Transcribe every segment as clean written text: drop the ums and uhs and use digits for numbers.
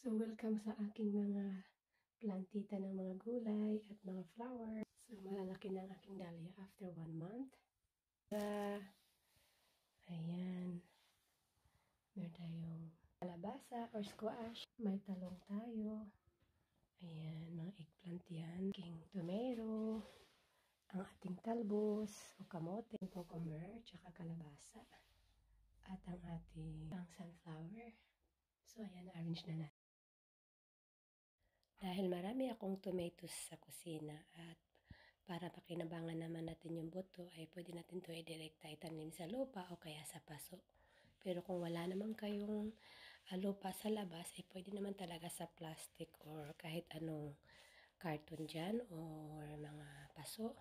So, welcome sa aking mga plantita ng mga gulay at mga flower. So, malalaki na ang aking dahlia after 1 month. Ayan. Meron tayong kalabasa or squash. May talong tayo. Ayan, mga eggplant yan. King tomato. Ang ating talbos o kamote. Cucumber, tsaka kalabasa. At ang ating sunflower. So, ayan, arrange na natin. Dahil marami akong tomatoes sa kusina at para pakinabangan naman natin yung buto ay pwede natin ito i-direkta itanim sa lupa o kaya sa paso. Pero kung wala naman kayong lupa sa labas ay pwede naman talaga sa plastic or kahit anong carton dyan or mga paso.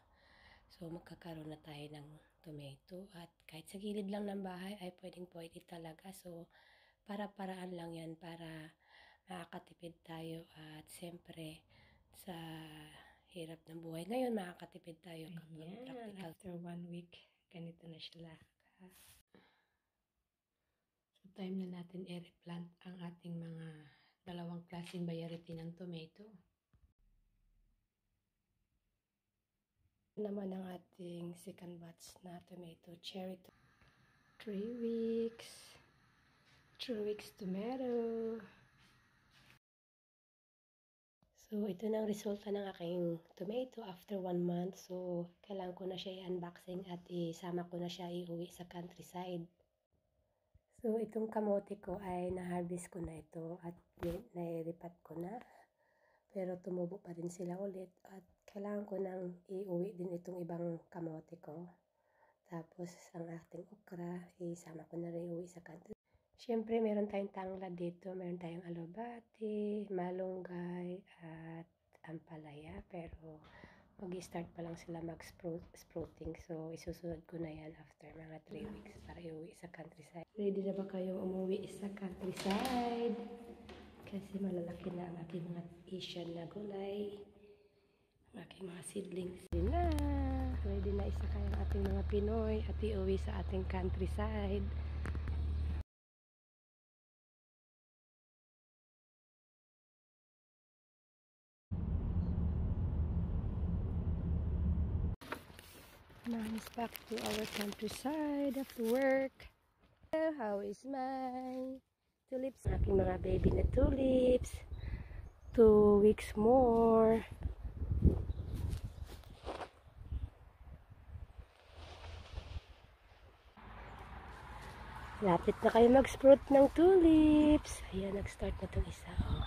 So magkakaroon na tayo ng tomato at kahit sa gilid lang ng bahay ay pwede talaga. So para-paraan lang yan para makakatipid tayo at siyempre sa hirap ng buhay ngayon makakatipid tayo kapag practical. After 1 week ganito na siya. So time na natin i-replant ang ating mga dalawang klaseng variety ng tomato. Naman ang ating second batch na tomato, cherry. 3 weeks. 3 weeks tomato. So, ito na ang resulta ng aking tomato after 1 month. So, kailangan ko na siya i-unboxing at isama ko na siya iuwi sa countryside. So, itong kamote ko ay na-harvest ko na ito at nairipat ko na. Pero tumubo pa rin sila ulit at kailangan ko nang iuwi din itong ibang kamote ko. Tapos, ang ating okra, isama ko na rin iuwi sa countryside. Siyempre, meron tayong tanglad dito. Meron tayong alubati, malunggay, at ampalaya. Pero, mag-start pa lang sila mag-sprouting. So, isusunod ko na yan after mga 3 weeks para iuwi sa countryside. Ready na ba kayong umuwi sa countryside? Kasi malalaki na ang aking mga Asian na gulay. Ang aking mga seedlings. Ready na isa kayang ating mga Pinoy at iuwi sa ating countryside. Now it's back to our countryside after work. How is my tulips? Aking mga baby na tulips. 2 weeks more. Lapit na kayo mag-sprout ng tulips. Ayan, nag-start na itong isa. Oh.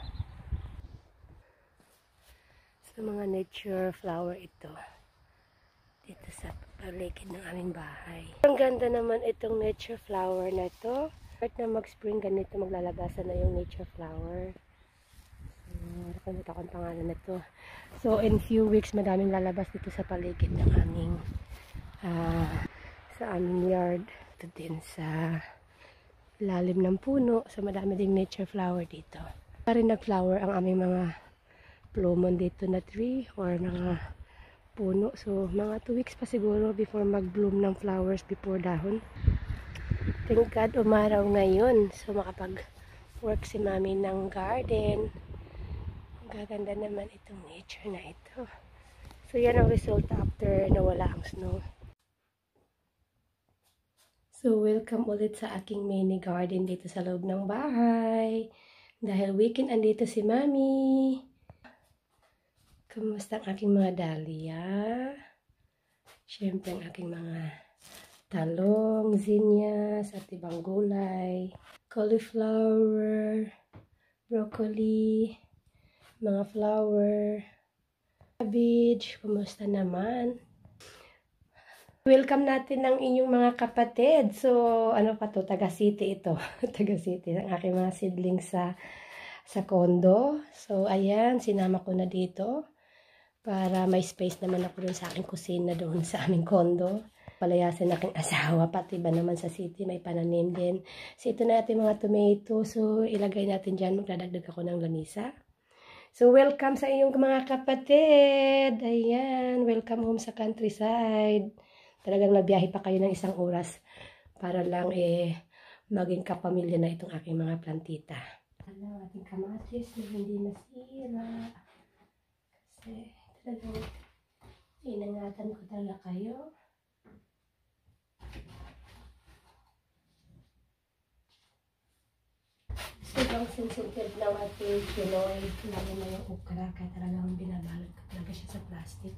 So, mga nature flower ito. Dito sa paligid ng aming bahay. Ang ganda naman itong nature flower na ito. Start na mag-spring ganito, maglalagasan na yung nature flower. Nakalimutan ko ang pangalan na ito. So, in few weeks, madaming lalabas dito sa paligid ng aming sa aming yard. Ito din sa lalim ng puno. So, madami ding nature flower dito. Rin nag-flower ang aming mga plumon dito na tree or mga puno. So, mga 2 weeks pa siguro before mag-bloom ng flowers before dahon. Thank God, umaraw ngayon. So, makapag-work si mami ng garden. Gaganda naman itong nature na ito. So, yan ang result after nawala ang snow. So, welcome ulit sa aking mini garden dito sa loob ng bahay. Dahil weekend andito si mami. Kumusta ang aking mga dahlia? Siyempre ang aking mga talong, zinnias, at ibang gulay. Cauliflower, broccoli, mga flower, cabbage. Kumusta naman? Welcome natin ng inyong mga kapatid. So, ano pa to? Taga City ito. Taga City. Ang aking mga seedlings sa condo. So, ayan. Sinama ko na dito. Para may space naman ako dun sa aking kusina doon sa aming condo. Palayasin aking asawa, pati ba naman sa city, may pananim din. So, ito na ating mga tomato. So, ilagay natin dyan. Magdadagdag ako ng lamisa. So, welcome sa iyong mga kapatid. Ayan, welcome home sa countryside. Talagang nagbiyahe pa kayo ng 1 oras para lang maging kapamilya na itong aking mga plantita. Ang ating kamatis na hindi nasira. Kasi talagang inangatan ko talaga kayo. Sobrang sensitive ng ating Pinoy, lalo na yung okra, kaya talagang binabalot ko talaga siya sa plastic.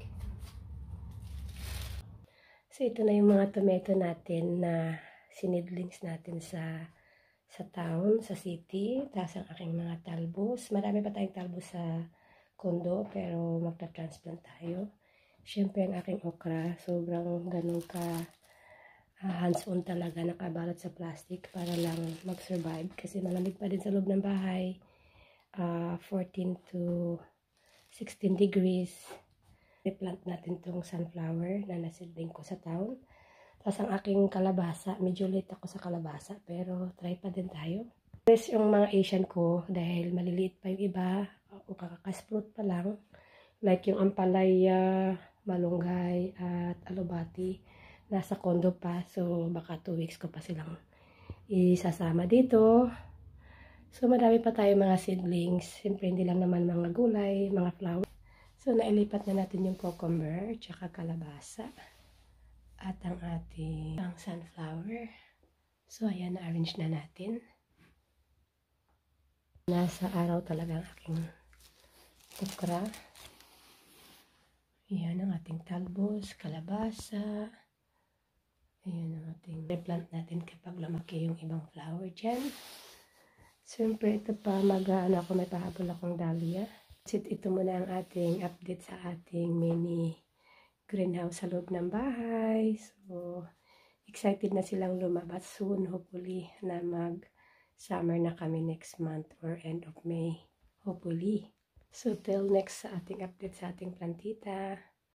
So ito na yung mga tomato natin na sinidlings natin sa town, sa city. Tapos ang aking mga talbos. Marami pa tayong talbos sa kondo, pero magta-transplant tayo. Siyempre ang aking okra, sobrang ganun ka hands-on talaga, nakabalot sa plastic para lang mag-survive. Kasi malamig pa din sa loob ng bahay. 14 to 16 degrees. I-plant natin tong sunflower na nasidling ko sa town. Tapos ang aking kalabasa, medyo late ako sa kalabasa, pero try pa din tayo. Yes, yung mga Asian ko, dahil maliliit pa yung iba, o kakasprout pa lang, like yung ampalaya, malunggay, at alubati, nasa kondo pa, so baka 2 weeks ko pa silang isasama dito. So madami pa tayo mga seedlings, siyempre hindi lang naman mga gulay, mga flowers. So, nailipat na natin yung cucumber, tsaka kalabasa, at ang ating sunflower. So, ayan, na-arrange na natin. Nasa araw talaga ang aking okra. Ayan ang ating talbos, kalabasa. Ayan ang ating replant natin kapag lumaki yung ibang flower dyan. Siyempre, ito pa, mag-ano ako, may pahabol akong dahlia. Ito muna ang ating update sa ating mini greenhouse sa loob ng bahay. So, excited na silang lumabas soon, hopefully, na mag-summer na kami next month or end of May, hopefully. So, till next sa ating update sa ating plantita.